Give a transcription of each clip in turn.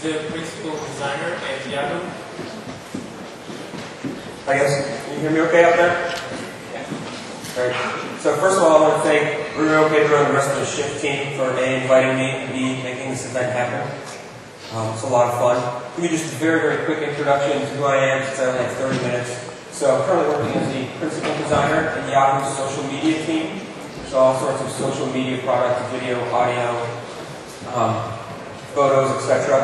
the principal designer at Yahoo. Hi guys, can you hear me okay out there? Yeah. Great. So first of all, I want to thank Pedro and the rest of the SHiFT team for inviting me to be making this event happen. It's a lot of fun. Give you just a very, very quick introduction to who I am, since I only have 30 minutes. So I'm currently working as the principal designer in Yahoo's social media team. So all sorts of social media products, video, audio, photos, etc.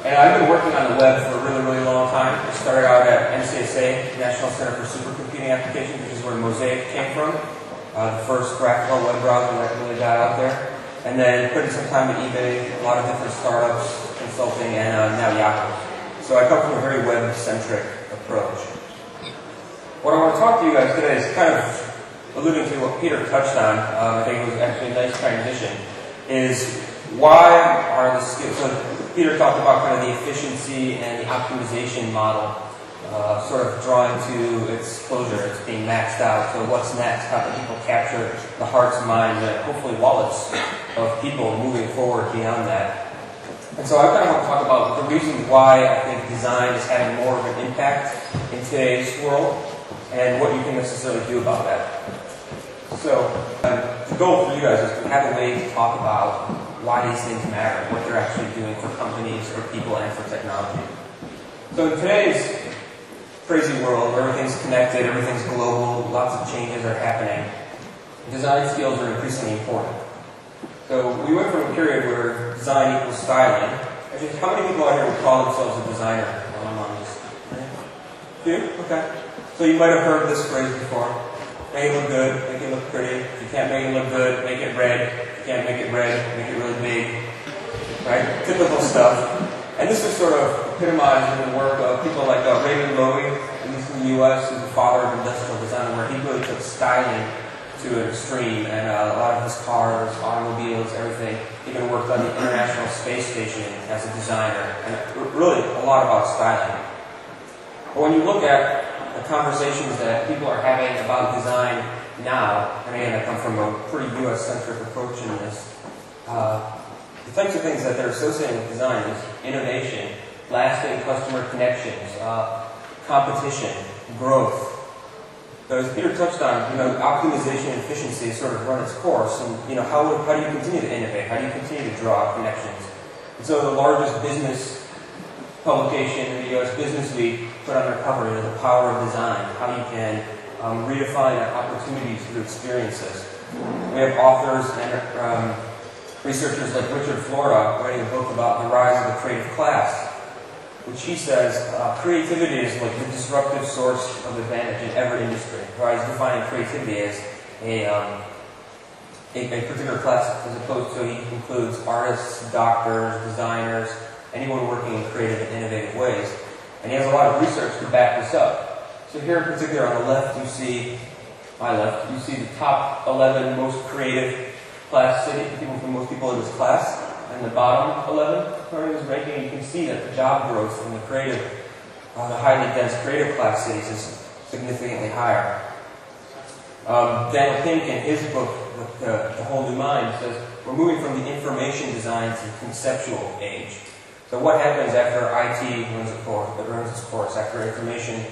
And I've been working on the web for a really, really long time. I started out at NCSA, National Center for Supercomputing Applications, which is where Mosaic came from. The first graphical web browser that really got out there. And then put in some time at eBay, a lot of different startups, consulting, and now Yahoo. So I come from a very web-centric approach. What I want to talk to you guys today is kind of alluding to what Peter touched on. I think it was actually a nice transition. Is why are the skills? So Peter talked about kind of the efficiency and the optimization model, sort of drawing to its closure. It's being maxed out. So what's next? How can people capture the hearts, minds, and hopefully wallets of people moving forward beyond that? And so I kind of want to talk about the reasons why I think design is having more of an impact in today's world, and what you can necessarily do about that. So the goal for you guys is to have a way to talk about why these things matter, what they're actually doing for companies, for people, and for technology. So in today's crazy world where everything's connected, everything's global, lots of changes are happening, design skills are increasingly important. So we went from a period where design equals styling. Actually, how many people out here would call themselves a designer while I'm on this? A few? Okay. So you might have heard this phrase before. Make it look good, make it look pretty. If you can't make it look good, make it red. If you can't make it red, make it really big. Right? Typical stuff. And this is sort of epitomized in the work of people like Raymond Loewy, at least in the U.S., who's the father of industrial design, where he really took styling to an extreme, and a lot of his cars, automobiles, everything. He even worked on the International Space Station as a designer, and really a lot about styling. But when you look at the conversations that people are having about design now, and again, I come from a pretty U.S.-centric approach in this, the types of things that they're associating with design is innovation, lasting customer connections, competition, growth. So as Peter touched on, optimization and efficiency has sort of run its course, and how do you continue to innovate? How do you continue to draw connections? And so the largest business publication in the U.S., Business Week, put on their cover, the power of design, how you can redefine opportunities through experiences. We have authors and researchers like Richard Florida writing a book about the rise of the creative class, which he says creativity is like the disruptive source of advantage in every industry. He's defining creativity as a particular class, as opposed to he includes artists, doctors, designers, anyone working in creative and innovative ways. And he has a lot of research to back this up. So here in particular on the left, you see, my left, you see the top 11 most creative class city, most people in this class. And the bottom 11, according to this ranking, you can see that the job growth in the creative, the highly dense creative class cities is significantly higher. Daniel Pink, in his book, The Whole New Mind, says we're moving from the information design to the conceptual age. So what happens after IT runs its course, after information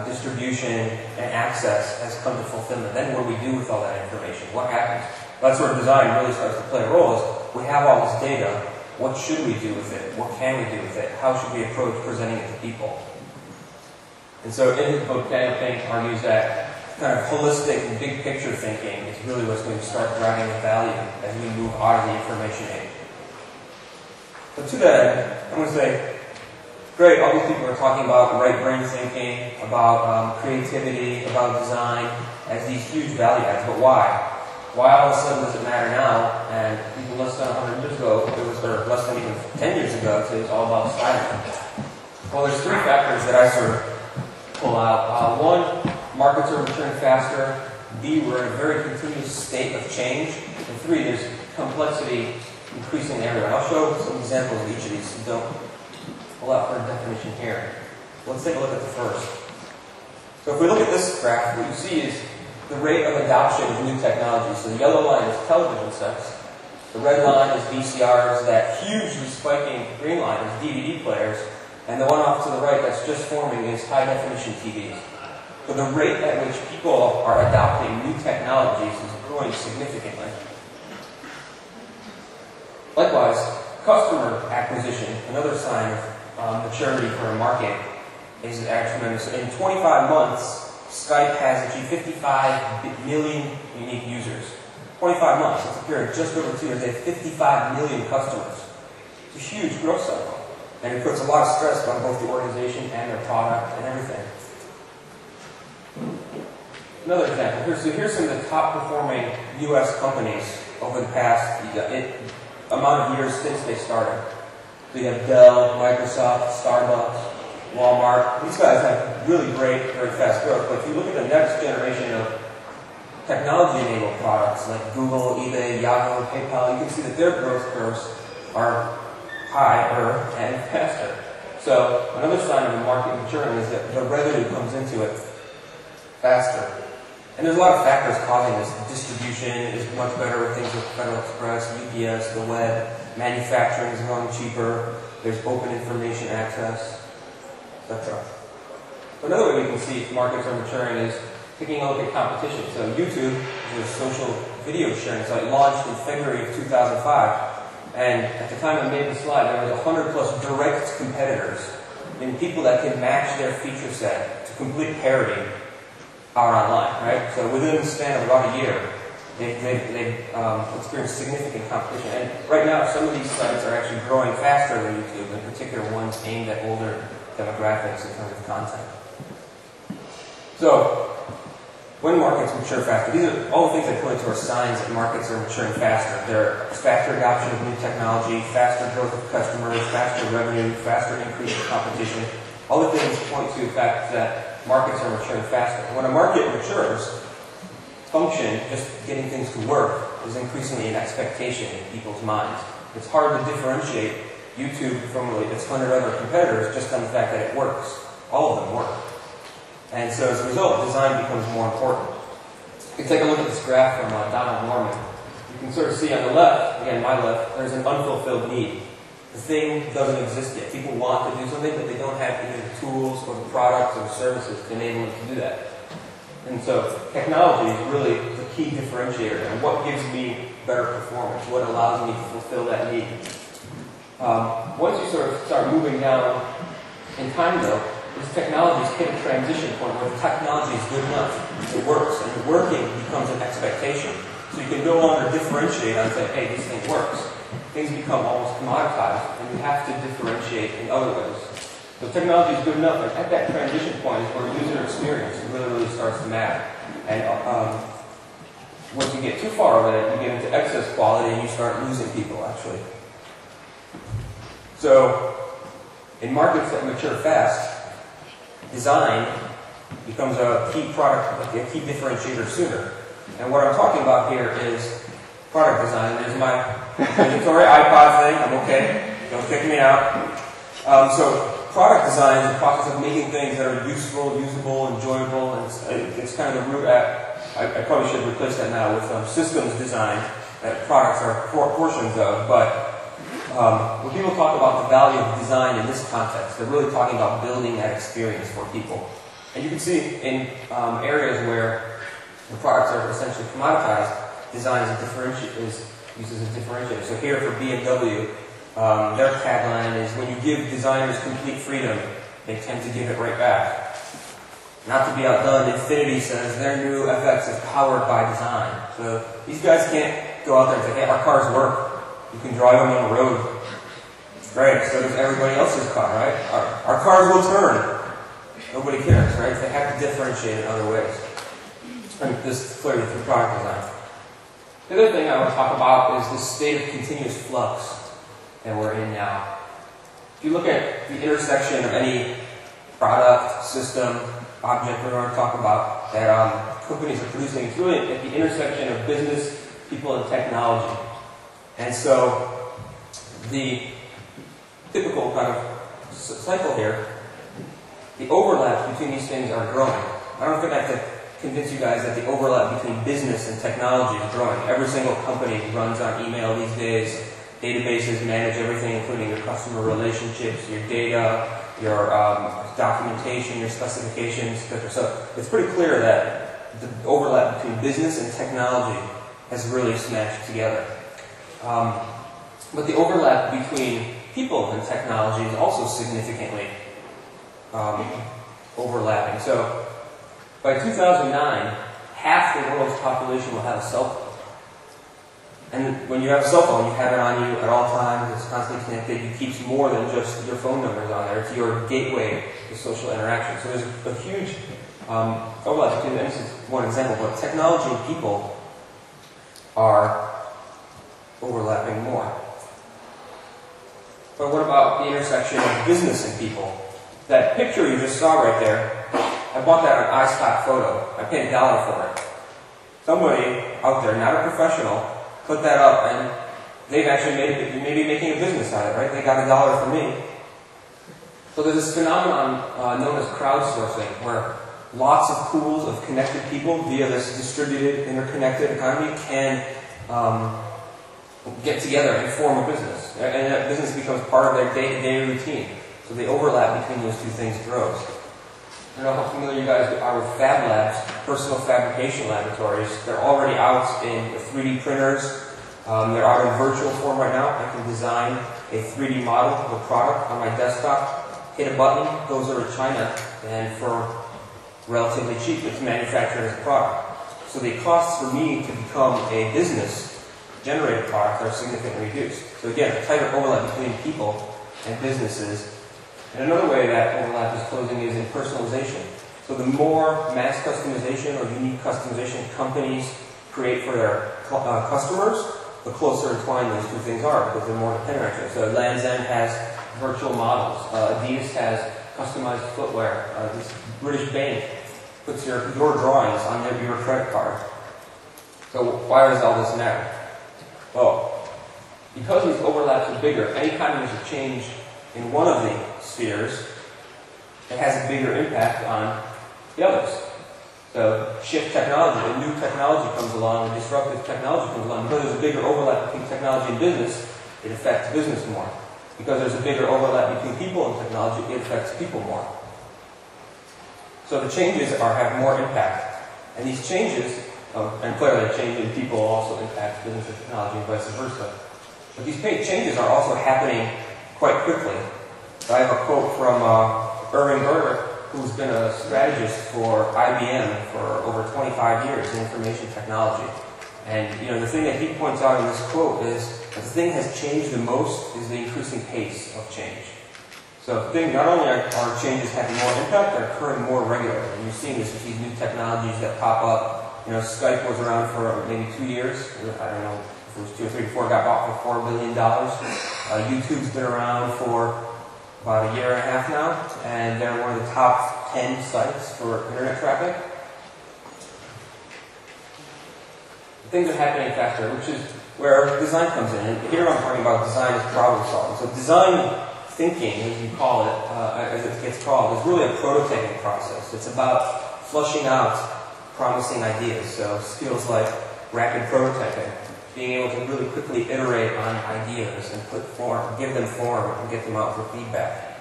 distribution and access has come to fulfillment? Then what do we do with all that information? What happens? That's where design really starts to play a role. Is we have all this data. What should we do with it? What can we do with it? How should we approach presenting it to people? And so in his book, Daniel Pink argues that kind of holistic and big picture thinking is really what's going to start driving the value as we move out of the information age. But to that end, I'm going to say, great, all these people are talking about right brain thinking, about creativity, about design as these huge value adds, but why? Why all of a sudden does it matter now? And even less than 100 years ago, or less than even 10 years ago, it was all about styling. Well, there's three factors that I sort of pull out. One, markets are maturing faster. B, we're in a very continuous state of change. And three, there's complexity increasing everywhere. I'll show some examples of each of these, so don't pull out for a definition here. Let's take a look at the first. So if we look at this graph, what you see is the rate of adoption of new technology. So the yellow line is television sets, The red line is VCRs, that hugely spiking green line is DVD players, and the one off to the right that's just forming is high-definition TVs. So the rate at which people are adopting new technologies is growing significantly. Likewise, customer acquisition, another sign of maturity for a market, is tremendous. In 25 months, Skype has achieved 55 million unique users. 25 months, it's a period just over 2 years, they have 55 million customers. It's a huge growth cycle. And it puts a lot of stress on both the organization and their product and everything. Another example, here's some of the top performing US companies over the past amount of years since they started. So you have Dell, Microsoft, Starbucks, Walmart. These guys have really great, very fast growth. But if you look at the next generation of technology-enabled products like Google, eBay, Yahoo, PayPal, you can see that their growth curves are higher and faster. So another sign of the market maturing is that the revenue comes into it faster. And there's a lot of factors causing this. Distribution is much better with things like Federal Express, UPS, the web. Manufacturing is going cheaper. There's open information access, etc. Another way we can see if markets are maturing is taking a look at competition. So YouTube, which is a social video sharing site, launched in February of 2005. And at the time I made the slide, there was 100 plus direct competitors, meaning people that can match their feature set to complete parity out online, right? So within the span of about a year, they've experienced significant competition. And right now, some of these sites are actually growing faster than YouTube, in particular ones aimed at older demographics in terms of content. So, when markets mature faster, these are all the things I point to are signs that markets are maturing faster. They're faster adoption of new technology, faster growth of customers, faster revenue, faster increase of competition. All the things point to the fact that markets are maturing faster. When a market matures, function, just getting things to work, is increasingly an expectation in people's minds. It's hard to differentiate YouTube from its 100 other competitors just on the fact that it works. All of them work. And so as a result, design becomes more important. You can take a look at this graph from Donald Norman. You can sort of see on the left, again my left, there's an unfulfilled need. The thing doesn't exist yet. People want to do something, but they don't have either the tools or the products or the services to enable them to do that. And so technology is really the key differentiator. And what gives me better performance? What allows me to fulfill that need? Once you sort of start moving down in time, though, this technology has hit a transition point where the technology is good enough. It works, and working becomes an expectation. So you can no longer differentiate and say, hey, this thing works. Things become almost commoditized, and you have to differentiate in other ways. So technology is good enough, and at that transition point is where user experience really starts to matter. And once you get too far over it, you get into excess quality, and you start losing people, actually. So, in markets that mature fast, design becomes a key product, a key differentiator sooner. And what I'm talking about here is product design. There's my mandatory iPod thing. I'm okay. Don't kick me out. So product design is the process of making things that are useful, usable, enjoyable, and it's kind of the root at, I probably should replace that now with systems design that products are portions of, but when people talk about the value of design in this context, they're really talking about building that experience for people. And you can see in areas where the products are essentially commoditized, design uses a differentiator. So here for BMW, their tagline is, when you give designers complete freedom, they tend to give it right back. Not to be outdone, Infiniti says their new FX is powered by design. So these guys can't go out there and say, hey, our cars work. You can drive them on the road. Great, so does everybody else's car, right? Our cars will turn. Nobody cares, right? They have to differentiate in other ways. And this is clearly through product design. The other thing I want to talk about is this state of continuous flux that we're in now. If you look at the intersection of any product, system, object we're going to talk about that companies are producing, it's really at the intersection of business, people, and technology. And so the typical kind of cycle here, the overlaps between these things are growing. I don't think I have to convince you guys that the overlap between business and technology is growing. Every single company runs on email these days. Databases manage everything, including your customer relationships, your data, your documentation, your specifications, etc. So it's pretty clear that the overlap between business and technology has really smashed together. But the overlap between people and technology is also significantly overlapping. So by 2009, half the world's population will have a cell phone. And when you have a cell phone, you have it on you at all times, it's constantly connected, it keeps more than just your phone numbers on there, it's your gateway to social interaction. So there's a huge overlap between, and this is one example, but technology and people are overlapping more. But what about the intersection of business and people? That picture you just saw right there, I bought that on iStock Photo. I paid $1 for it. Somebody out there, not a professional, put that up, and they've actually maybe making a business out of it, right? They got $1 from me. So there's this phenomenon known as crowdsourcing, where lots of pools of connected people via this distributed, interconnected economy can get together and form a business. And that business becomes part of their day-to-day routine. So the overlap between those two things grows. I don't know how familiar you guys are with fab labs, personal fabrication laboratories. They're already out in 3D printers. They're out in virtual form right now. I can design a 3D model of a product on my desktop, hit a button, goes over to China, and for relatively cheap, it's manufactured as a product. So the costs for me to become a business, generate a product, are significantly reduced. So again, a tighter overlap between people and businesses. And another way that overlap is closing is in personalization. So the more mass customization or unique customization companies create for their customers, the closer entwined those two things are because they're more dependent on each other. So Land's End has virtual models. Adidas has customized footwear. This British bank puts your drawings on your credit card. So why does all this matter? Well, because these overlaps are bigger, anytime there's a change in one of the spheres, it has a bigger impact on the others. So SHiFT technology, a new technology comes along, a disruptive technology comes along. Because there's a bigger overlap between technology and business, it affects business more. Because there's a bigger overlap between people and technology, it affects people more. So the changes have more impact. And these changes, and clearly change in people also impacts business and technology and vice versa. But these changes are also happening quite quickly. I have a quote from Irving Berger, who's been a strategist for IBM for over 25 years in information technology. And the thing that he points out in this quote is that the thing that has changed the most is the increasing pace of change. So not only are changes having more impact, they're occurring more regularly. And you're seeing this with these new technologies that pop up. Skype was around for maybe 2 years. I don't know if it was 2 or 3 before it got bought for $4 billion. YouTube's been around for about 1.5 years now, and they're one of the top 10 sites for internet traffic. Things are happening faster, which is where design comes in. And here I'm talking about design as problem solving. So design thinking, as you call it, as it gets called, is really a prototyping process. It's about flushing out promising ideas. So skills like rapid prototyping, being able to really quickly iterate on ideas and give them form and get them out for feedback.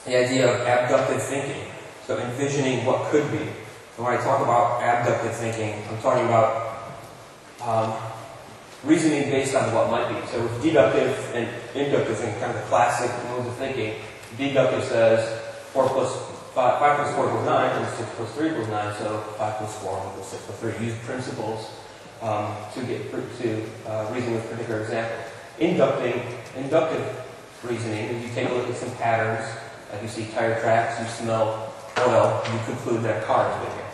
The idea of abductive thinking, so envisioning what could be. So when I talk about abductive thinking, I'm talking about reasoning based on what might be. So with deductive and inductive thinking, kind of the classic modes of thinking, deductive says 5 plus 4 equals 9, and 6 plus 3 equals 9, so 5 plus 4 equals 6 plus 3. Use principles to reason with particular examples. Inductive reasoning is you take a look at some patterns, like you see tire tracks, you smell oil, you conclude that a car is been here.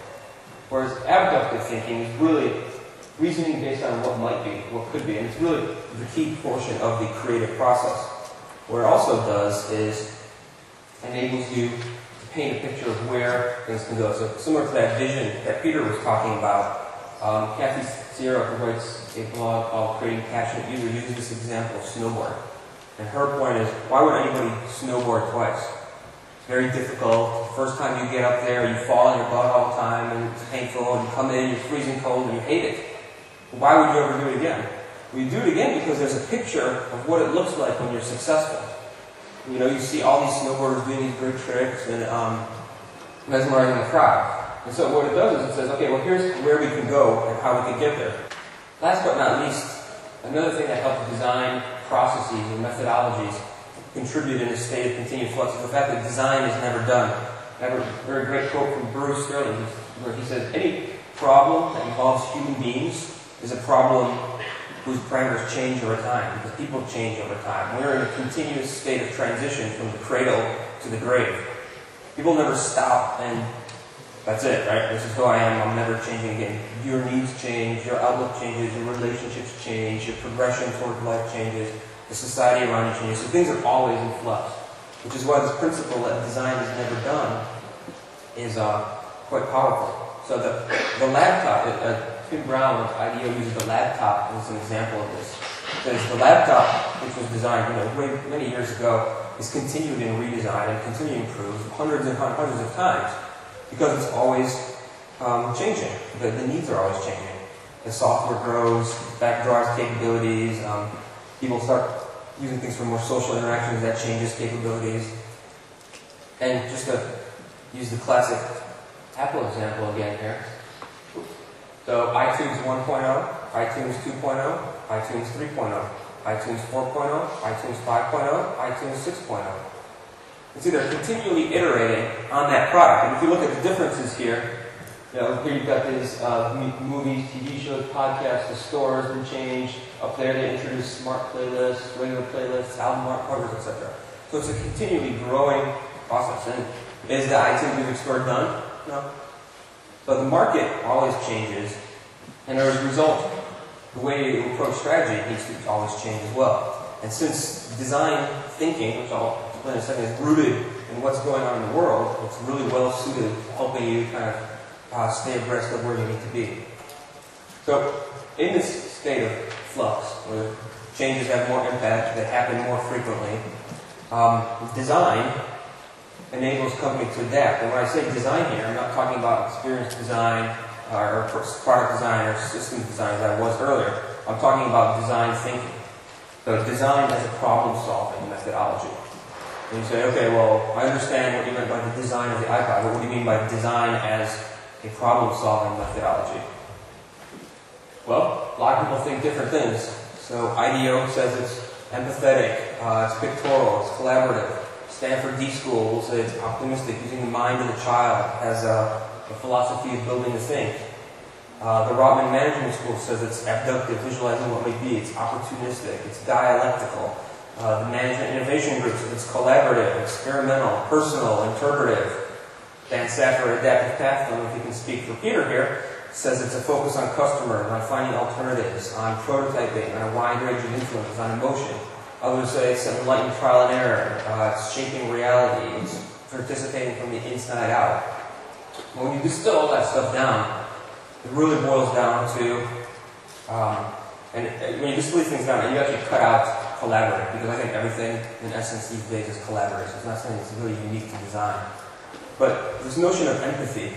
Whereas abductive thinking is really reasoning based on what might be, what could be, and it's really the key portion of the creative process. What it also does is enables you to paint a picture of where things can go. So similar to that vision that Peter was talking about, Kathy Sierra, who writes a blog called Creating Passionate User, uses this example of snowboard. And her point is, why would anybody snowboard twice? It's very difficult. The first time you get up there, you fall on your butt all the time, and it's painful, and you come in, you're freezing cold, and you hate it. Why would you ever do it again? Well, you do it again because there's a picture of what it looks like when you're successful. You know, you see all these snowboarders doing these great tricks and mesmerizing the crowd. And so what it does is it says, okay, well, here's where we can go and how we can get there. Last but not least, another thing that helps design processes and methodologies contribute in a state of continued flux is the fact that design is never done. I have a very great quote from Bruce Sterling where he says, any problem that involves human beings is a problem whose parameters change over time, because people change over time. We're in a continuous state of transition from the cradle to the grave. People never stop and that's it, right? This is who I am, I'm never changing again. Your needs change, your outlook changes, your relationships change, your progression toward life changes, the society around you changes. So things are always in flux, which is why this principle that design is never done is quite powerful. So the laptop, Tim Brown of IDEO uses the laptop as an example of this. Because the laptop, which was designed many years ago, is continued in redesign and continuing to improve hundreds and hundreds of times because it's always changing. The needs are always changing. The software grows, that drives capabilities. People start using things for more social interactions, that changes capabilities. And just to use the classic Apple example again here. So iTunes 1.0, iTunes 2.0, iTunes 3.0, iTunes 4.0, iTunes 5.0, iTunes 6.0. You see, they're continually iterating on that product. And if you look at the differences here, here you've got these movies, TV shows, podcasts, the store has been changed. Up there they introduced smart playlists, regular playlists, album art covers, etc. So it's a continually growing process. And is the iTunes Music Store done? No. But the market always changes, and as a result, the way you approach strategy needs to always change as well. And since design thinking, which I'll explain in a second, is rooted in what's going on in the world, it's really well suited to helping you kind of stay abreast of where you need to be. So, in this state of flux, where changes have more impact, they happen more frequently, design enables companies to adapt. And when I say design here, I'm not talking about experience design or product design or system design as I was earlier. I'm talking about design thinking. So design as a problem-solving methodology. And you say, okay, well, I understand what you meant by the design of the iPod, but what do you mean by design as a problem-solving methodology? Well, a lot of people think different things. So IDEO says it's empathetic, it's pictorial, it's collaborative. Stanford D School will say it's optimistic, using the mind of the child as a philosophy of building a thing. The Rotman Management School says it's abductive, visualizing what may be. It's opportunistic, it's dialectical. The Management Innovation Group says it's collaborative, experimental, personal, interpretive. Dan Saffer, Adaptive Pathfund, if you can speak for Peter here, says it's a focus on customers, on finding alternatives, on prototyping, on a wide range of influences, on emotion. Others say it's enlightened trial and error, it's shaping reality, it's participating from the inside out. When you distill all that stuff down, it really boils down to, and when you distill these things down, you actually cut out collaborative, because I think everything in essence these days is collaborative. It's not something that's really unique to design. But this notion of empathy,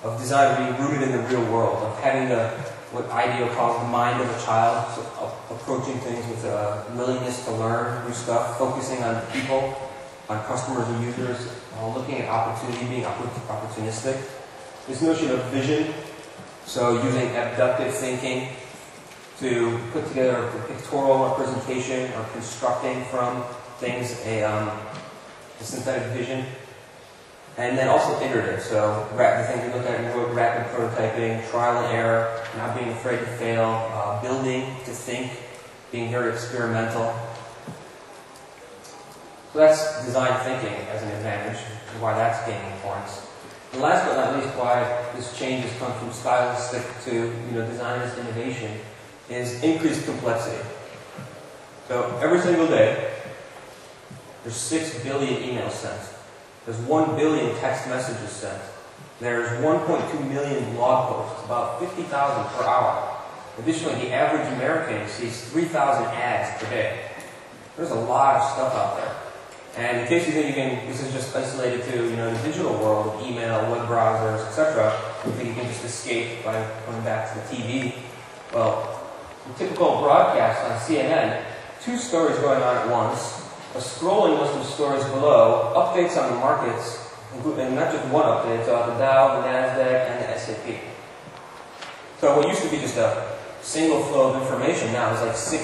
of design being rooted in the real world, of having what IDEO calls the mind of a child, so approaching things with a willingness to learn new stuff, focusing on people, on customers and users, looking at opportunity, being opportunistic. This notion of vision, so using abductive thinking to put together a pictorial representation or constructing from things a synthetic vision. And then also iterative, so the things we look at in rapid prototyping, trial and error, not being afraid to fail, building to think, being very experimental. So that's design thinking as an advantage, and why that's gaining importance. And last but not least, why this change has come from stylistic to design as innovation is increased complexity. So every single day, there's 6 billion emails sent. There's 1 billion text messages sent. There's 1.2 million blog posts, about 50,000 per hour. Additionally, the average American sees 3,000 ads per day. There's a lot of stuff out there. And in case you think this is just isolated to, the digital world, email, web browsers, etc., you think you can just escape by going back to the TV. Well, the typical broadcast on CNN, 2 stories going on at once, a scrolling list of stories below, updates on the markets, and not just one update, it's on the Dow, the NASDAQ, and the S&P. So what used to be just a single flow of information now is like 6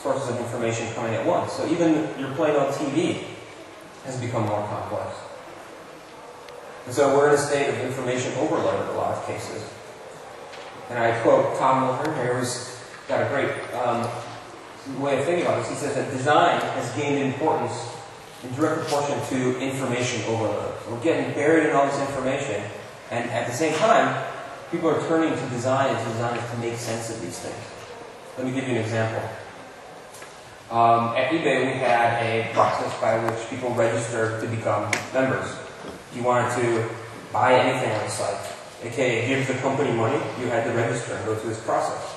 sources of information coming at once. So even your plain old TV has become more complex. And so we're in a state of information overload in a lot of cases. And I quote Tom Milner here, who's got a great way of thinking about this. He says that design has gained importance in direct proportion to information overload. So we're getting buried in all this information, and at the same time, people are turning to design and to designers to make sense of these things. Let me give you an example. At eBay, we had a process by which people registered to become members. If you wanted to buy anything on the site, aka give the company money, you had to register and go through this process.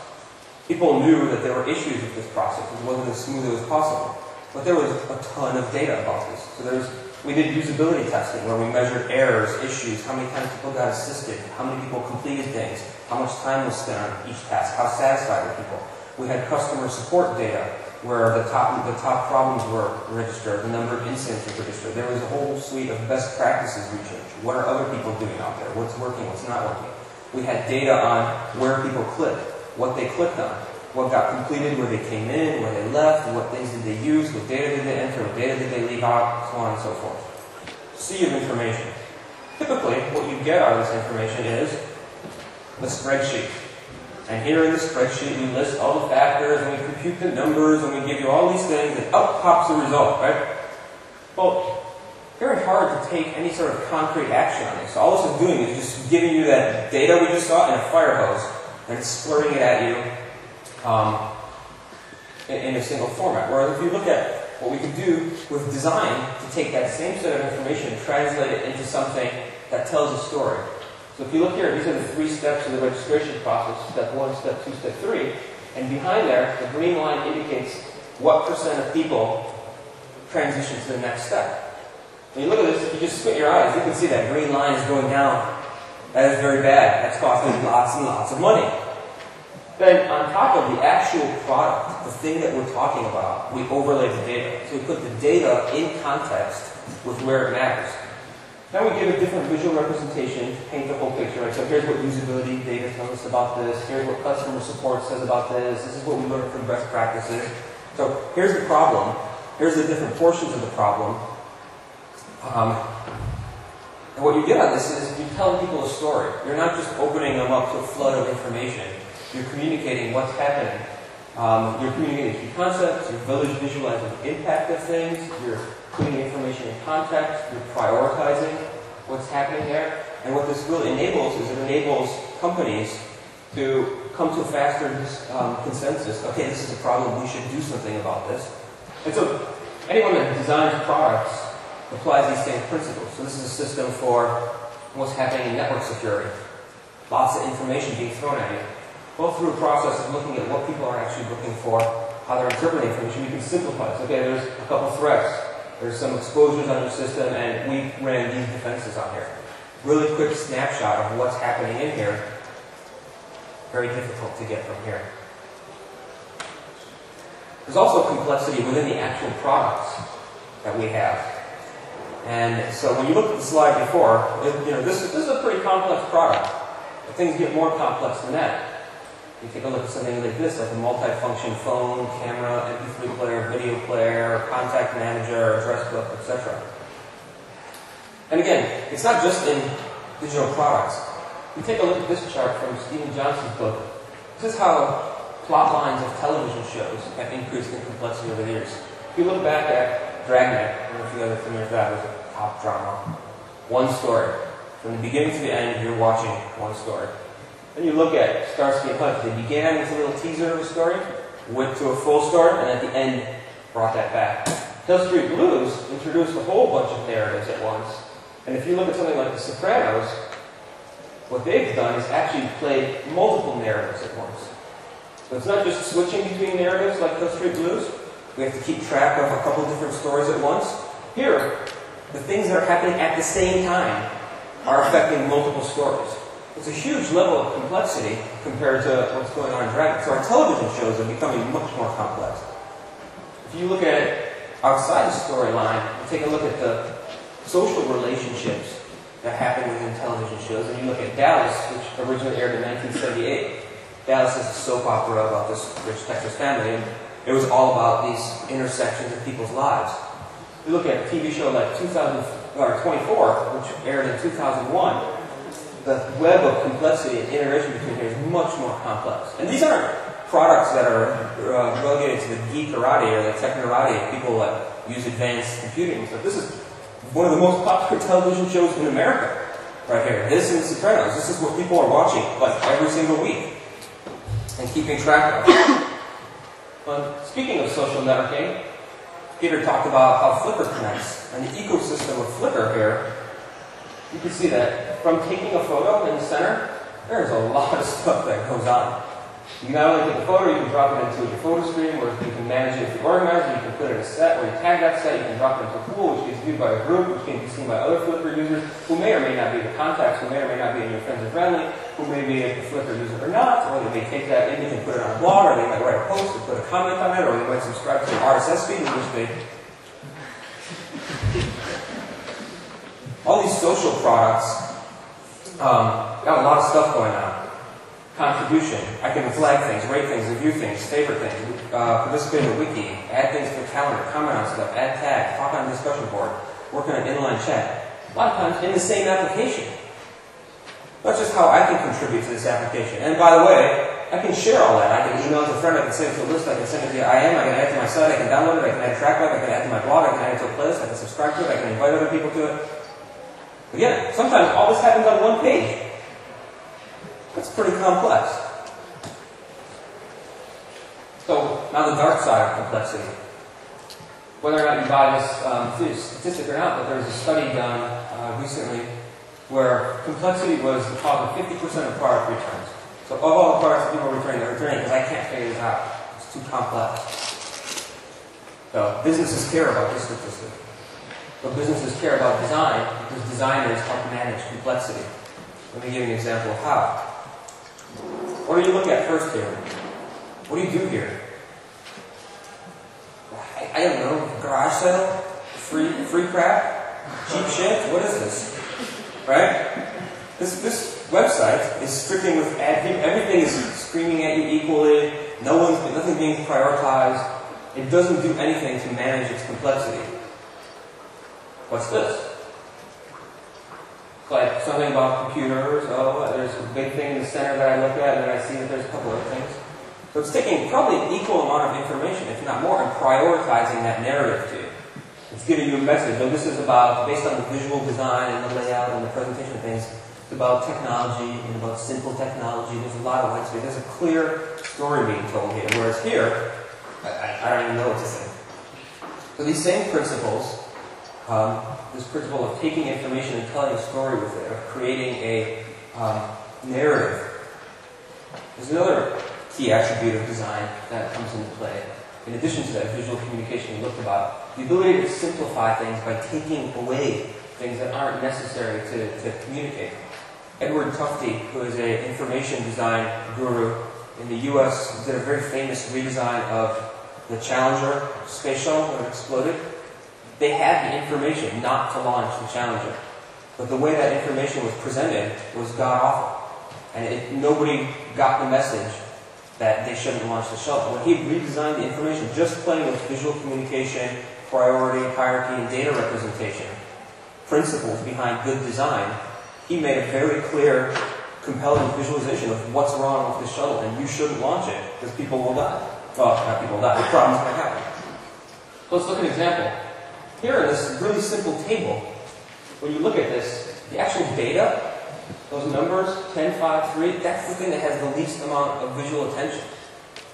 People knew that there were issues with this process. It wasn't as smooth as possible. But there was a ton of data about this. So we did usability testing where we measured errors, issues, how many times people got assisted, how many people completed things, how much time was spent on each task, how satisfied were people. We had customer support data where the top problems were registered, the number of incidents were registered. There was a whole suite of best practices we changed. What are other people doing out there? What's working, what's not working? We had data on where people clicked, what they clicked on, what got completed, where they came in, where they left, what things did they use, what data did they enter, what data did they leave out, so on and so forth. Sea of information. Typically, what you get out of this information is a spreadsheet. And here in the spreadsheet, we list all the factors, and we compute the numbers, and we give you all these things, and up pops the result, right? Well, very hard to take any sort of concrete action on this. All this is doing is just giving you that data we just saw in a fire hose, and it's splurting it at you in a single format. Whereas if you look at what we can do with design to take that same set of information and translate it into something that tells a story. So if you look here, these are the 3 steps of the registration process, step 1, step 2, step 3. And behind there, the green line indicates what % of people transition to the next step. When you look at this, if you just squint your eyes, you can see that green line is going down. That is very bad. That's costing lots and lots of money. Then on top of the actual product, the thing that we're talking about, we overlay the data. So we put the data in context with where it matters. Now we give a different visual representation to paint the whole picture. Right? So here's what usability data tells us about this. Here's what customer support says about this. This is what we learned from best practices. So here's the problem. Here's the different portions of the problem. And what you get out of this is you're telling people a story. You're not just opening them up to a flood of information. You're communicating what's happening. You're communicating key concepts. You're visualizing the impact of things. You're putting information in context. You're prioritizing what's happening there. And what this really enables is it enables companies to come to a faster consensus. Okay, this is a problem. We should do something about this. And so anyone that designs products applies these same principles. So this is a system for what's happening in network security. Lots of information being thrown at you. Well, through a process of looking at what people are actually looking for, how they're interpreting information, we can simplify this. Okay, there's a couple threats. There's some exposures on your system, and we ran these defenses on here. Really quick snapshot of what's happening in here. Very difficult to get from here. There's also complexity within the actual products that we have. And so when you look at the slide before, this is a pretty complex product. But things get more complex than that. You take a look at something like this, like a multi-function phone, camera, MP3 player, video player, contact manager, address book, etc. And again, it's not just in digital products. You take a look at this chart from Stephen Johnson's book. This is how plot lines of television shows have increased in complexity over the years. If you look back at Dragnet, I don't know if you guys are familiar with that, it was a top drama. One story. From the beginning to the end, you're watching one story. Then you look at Starsky and Hutch. They began with a little teaser of a story, went to a full story, and at the end brought that back. Hill Street Blues introduced a whole bunch of narratives at once. And if you look at something like The Sopranos, what they've done is actually played multiple narratives at once. So it's not just switching between narratives like Hill Street Blues. We have to keep track of a couple different stories at once. here, the things that are happening at the same time are affecting multiple stories. It's a huge level of complexity compared to what's going on in Dragon. So our television shows are becoming much more complex. If you look at it outside the storyline, you take a look at the social relationships that happen within television shows, and you look at Dallas, which originally aired in 1978. Dallas is a soap opera about this rich Texas family, and it was all about these intersections of people's lives. You look at a TV show like 24, which aired in 2001, the web of complexity and integration between here is much more complex. And these aren't products that are relegated to the geekerati or the technorati, people that use advanced computing and stuff. This is one of the most popular television shows in America, right here. This and The Sopranos. This is what people are watching like every single week and keeping track of. Speaking of social networking, Peter talked about how Flickr connects, and the ecosystem of Flickr here. You can see that from taking a photo in the center, there's a lot of stuff that goes on. You not only take a photo, you can drop it into your photo stream, or you can manage it if you organize it, you can put it in a set, or you tag that set, you can drop it into a pool, which gets viewed by a group, which can be seen by other Flickr users, who may or may not be the contacts, who may or may not be in your friends and family, who may be a Flickr user or not, or they may take that image and put it on a blog, or they might write a post or put a comment on it, or they might subscribe to an RSS feed, in which they... All these social products got a lot of stuff going on. Contribution. I can flag things, rate things, review things, favorite things, participate in the wiki, add things to the calendar, comment on stuff, add tags, talk on a discussion board, work on an inline chat. A lot of times in the same application. That's just how I can contribute to this application. And by the way, I can share all that. I can email it to a friend, I can send it to a list, I can send it via IM, I can add it to my site, I can download it, I can add a track web, I can add it to my blog, I can add it to a playlist, I can subscribe to it, I can invite other people to it. Again, sometimes all this happens on one page. That's pretty complex. So, now the dark side of complexity. Whether or not you buy this statistic or not, but there was a study done recently where complexity was the cause of 50% of product returns. So of all the products that people are returning, they're returning because I can't figure this out. It's too complex. So businesses care about this statistic. But businesses care about design because designers help manage complexity. Let me give you an example of how. What do you look at first here? What do you do here? I don't know, garage sale? Free crap? Cheap shit? What is this? Right? This website is stricken with everything is screaming at you equally, nothing being prioritized. It doesn't do anything to manage its complexity. What's this? It's like something about computers. Oh, there's a big thing in the center that I look at, and then I see that there's a couple other things. So it's taking probably an equal amount of information, if not more, and prioritizing that narrative to you. It's giving you a message. So this is about, based on the visual design and the layout and the presentation of things, it's about technology and about simple technology. There's a lot of white space. There's a clear story being told here. Whereas here, I don't even know what to say. So these same principles, this principle of taking information and telling a story with it, of creating a narrative, is another key attribute of design that comes into play. In addition to that visual communication we looked about, the ability to simplify things by taking away things that aren't necessary to communicate. Edward Tufte, who is an information design guru in the US, did a very famous redesign of the Challenger space shuttle when it exploded. They had the information not to launch the Challenger, but the way that information was presented was god-awful. And nobody got the message that they shouldn't launch the shuttle. When he redesigned the information, just playing with visual communication, priority, hierarchy, and data representation, principles behind good design, he made a very clear, compelling visualization of what's wrong with the shuttle, and you shouldn't launch it, because people will die. Well, not people will die, the problem's going to happen. So let's look at an example. Here in this really simple table, when you look at this, the actual data, those numbers, 10, 5, 3, that's the thing that has the least amount of visual attention.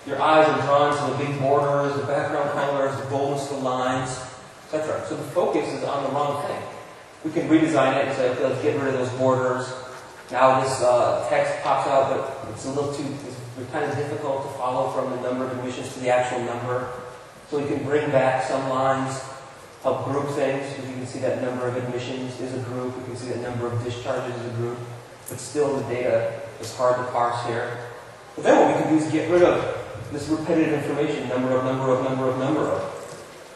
Your eyes are drawn to the big borders, the background colors, the boldness of the lines, etc. So the focus is on the wrong thing. We can redesign it and say, okay, let's get rid of those borders. Now this text pops out, but it's a little too, it's kind of difficult to follow from the number of emissions to the actual number. So we can bring back some lines. help group things. You can see that number of admissions is a group. You can see that number of discharges is a group. But still, the data is hard to parse here. But then what we can do is get rid of this repetitive information, number of.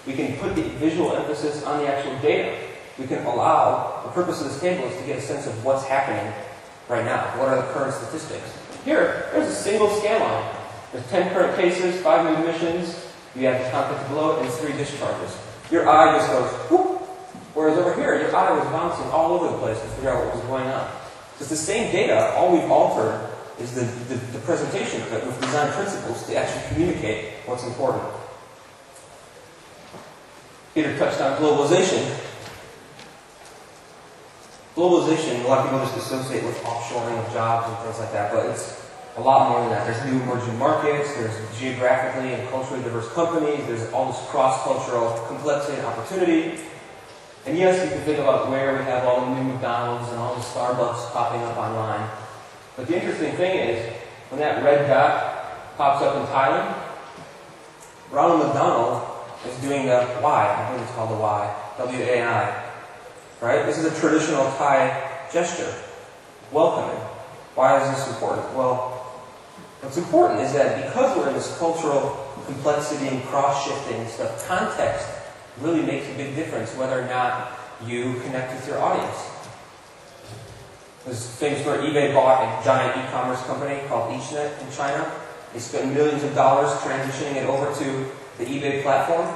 We can put the visual emphasis on the actual data. We can allow, the purpose of this table is to get a sense of what's happening right now. What are the current statistics? There's a single scan line. There's 10 current cases, 5 new admissions, you have the contents below it, and 3 discharges. Your eye just goes, whoop! Whereas over here, your eye was bouncing all over the place to figure out what was going on. So it's the same data, all we've altered is the presentation of it with design principles to actually communicate what's important. Peter touched on globalization. Globalization, a lot of people just associate with offshoring of jobs and things like that, but it's a lot more than that. There's new emerging markets, there's geographically and culturally diverse companies, there's all this cross-cultural complexity and opportunity. And yes, you can think about where we have all the new McDonald's and all the Starbucks popping up online. But the interesting thing is, when that red dot pops up in Thailand, Ronald McDonald is doing the Y. I think it's called the Y. W-A-I. Right? This is a traditional Thai gesture. Welcoming. Why is this important? Well, what's important is that because we're in this cultural complexity and cross-shifting stuff, context really makes a big difference whether or not you connect with your audience. There's a famous story, eBay bought a giant e-commerce company called Eachnet in China. They spent millions of dollars transitioning it over to the eBay platform.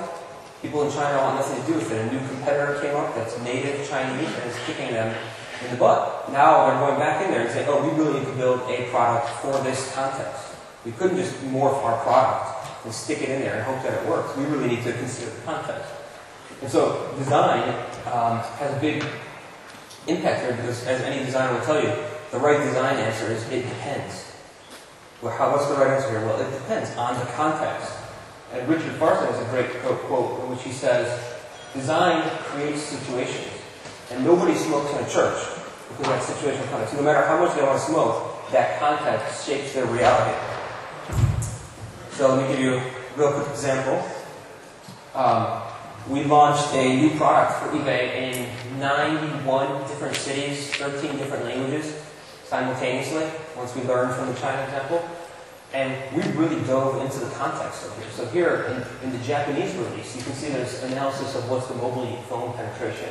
People in China want nothing to do with it. A new competitor came up that's native Chinese and is kicking them in the butt. Now they're going back in there and saying, oh, we really need to build a product for this context. We couldn't just morph our product and stick it in there and hope that it works. We really need to consider the context. And so design has a big impact here because, as any designer will tell you, the right design answer is it depends. Well, what's the right answer here? Well, it depends on the context. And Richard Farson has a great quote in which he says, design creates situations. And nobody smokes in a church because that situation context. No matter how much they want to smoke, that context shapes their reality. So let me give you a real quick example. We launched a new product for eBay in 91 different cities, 13 different languages simultaneously, once we learned from the China example. And we really dove into the context of here. So here in the Japanese release, you can see there's analysis of what's the mobile phone penetration.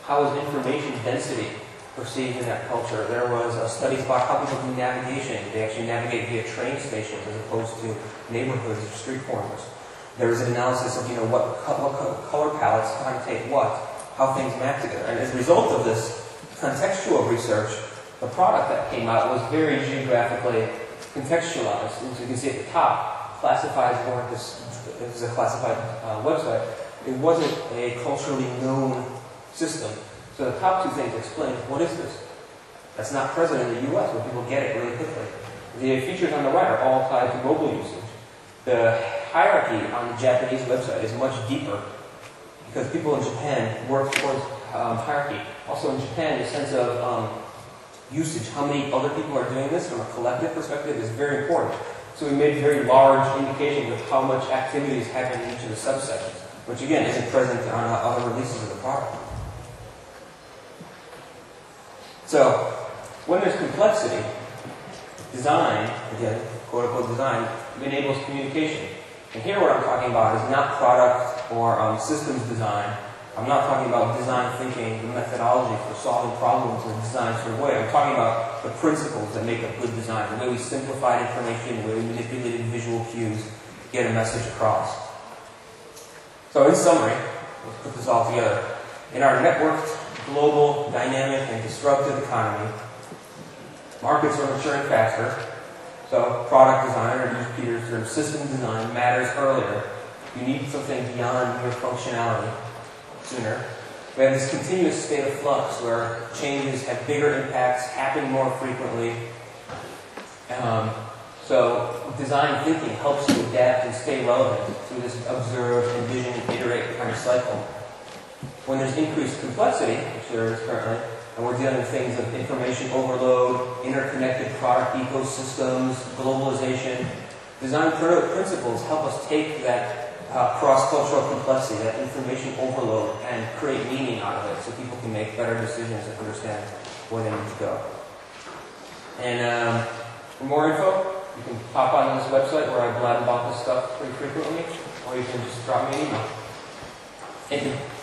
How is information density perceived in that culture? There was studies about how people do navigation. They actually navigate via train stations as opposed to neighborhoods or street corners. There was an analysis of what color palettes connotate what, how things map together. And as a result of this contextual research, the product that came out was very geographically contextualized. And so you can see at the top, classifies more this is a classified website. It wasn't a culturally known system. So the top two things explain what is this? That's not present in the US where people get it really quickly. The features on the right are all tied to mobile usage. The hierarchy on the Japanese website is much deeper because people in Japan work towards hierarchy. Also in Japan, the sense of usage, how many other people are doing this from a collective perspective is very important. So we made very large indications of how much activity is happening in each of the subsections, which again isn't present on other releases of the product. So when there's complexity, design, again, quote-unquote design, enables communication. And here what I'm talking about is not product or systems design. I'm not talking about design thinking, the methodology for solving problems in a design sort of way. I'm talking about the principles that make up good design, the way we simplify information, the way we manipulated visual cues to get a message across. So in summary, let's put this all together. In our networked, global, dynamic, and disruptive economy, markets are maturing faster. So product design, or use Peter's term, system design matters earlier. You need something beyond mere functionality sooner. We have this continuous state of flux where changes have bigger impacts, happen more frequently. So design thinking helps you adapt and stay relevant through this observe, envision, and iterate kind of cycle. When there's increased complexity, which there is currently, and we're dealing with things of information overload, interconnected product ecosystems, globalization, design principles help us take that cross-cultural complexity, that information overload, and create meaning out of it so people can make better decisions and understand where they need to go. And for more info, you can hop on this website where I blab about this stuff pretty frequently, or you can just drop me an email. Thank you.